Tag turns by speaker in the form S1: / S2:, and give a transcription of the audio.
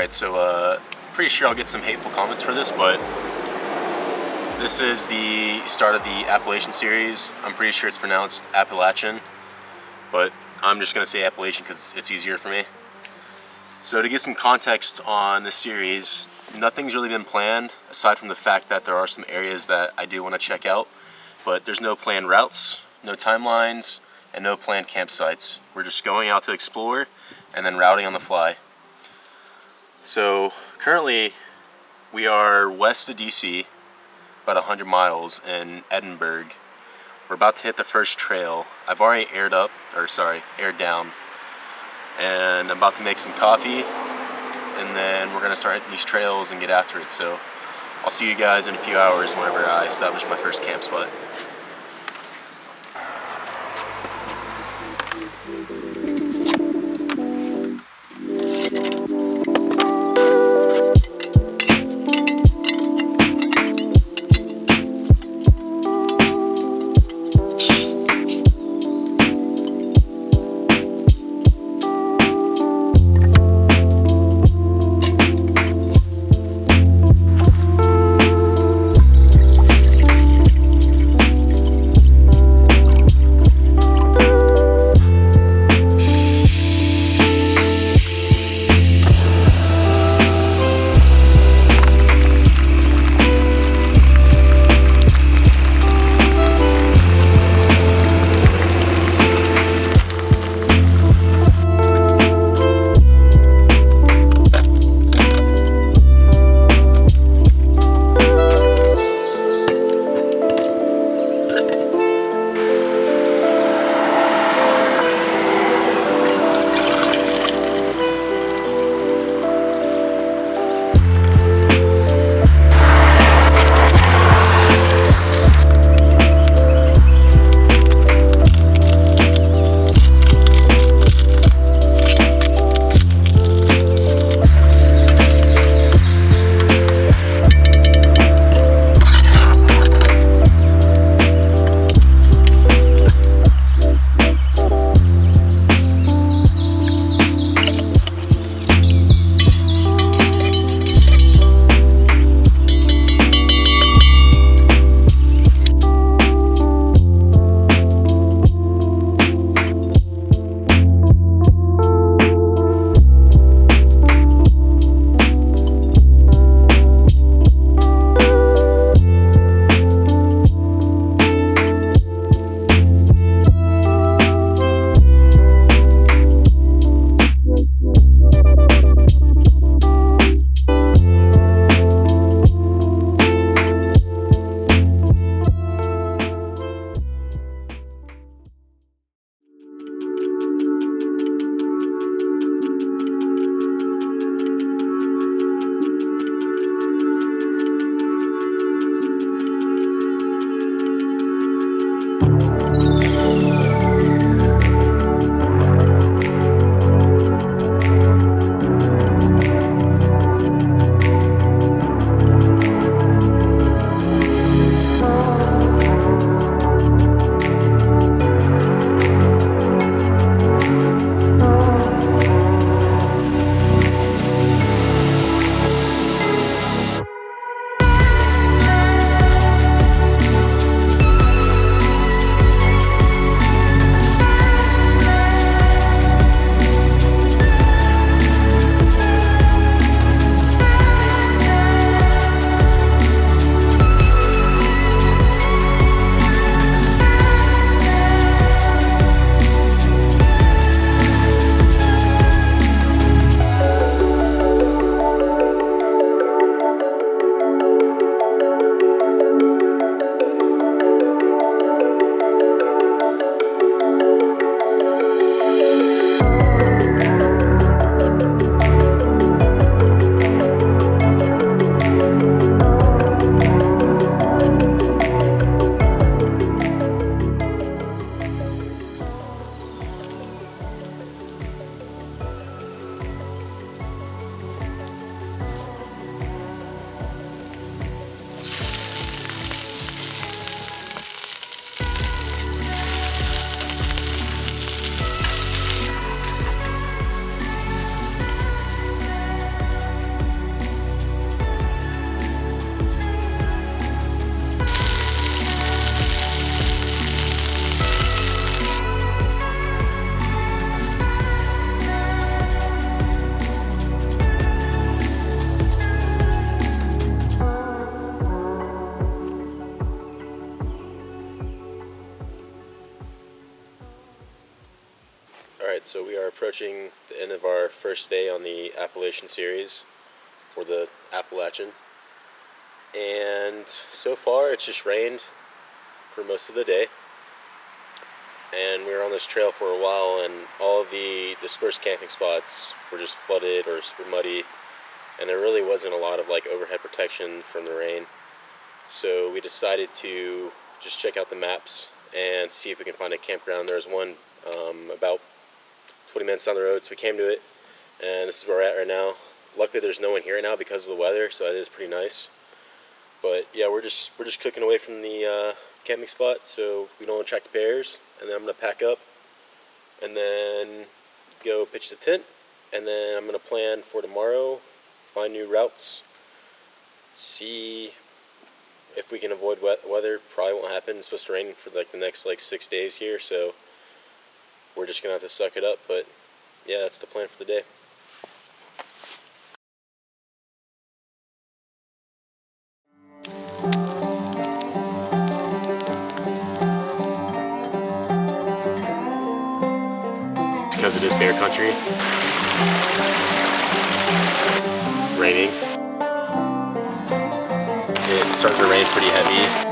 S1: Alright, so pretty sure I'll get some hateful comments for this, but this is the start of the Appalachian series. I'm pretty sure it's pronounced Appalachian, but I'm just going to say Appalachian because it's easier for me. So to get some context on this series, nothing's really been planned, aside from the fact that there are some areas that I do want to check out, but there's no planned routes, no timelines, and no planned campsites. We're just going out to explore and then routing on the fly. So currently we are west of DC, about 100 miles in Edinburgh. We're about to hit the first trail. I've already aired down, and I'm about to make some coffee, and then we're gonna start hitting these trails and get after it. So I'll see you guys in a few hours whenever I establish my first camp spot. Alright, so we are approaching the end of our first day on the Appalachian series, or the Appalachian. And so far it's just rained for most of the day. And we were on this trail for a while, and all of the dispersed camping spots were just flooded or super muddy. And there really wasn't a lot of like overhead protection from the rain. So we decided to just check out the maps and see if we can find a campground. There was one about 20 minutes down the road, so we came to it, and this is where we're at right now. Luckily there's no one here right now because of the weather, so that is pretty nice. But yeah, we're just cooking away from the camping spot so we don't attract bears, and then I'm gonna pack up and then go pitch the tent, and then I'm gonna plan for tomorrow, find new routes, see if we can avoid weather. Probably won't happen. It's supposed to rain for like the next 6 days here, so we're just gonna have to suck it up. But yeah, that's the plan for the day. Because it is bear country, raining. It's starting to rain pretty heavy.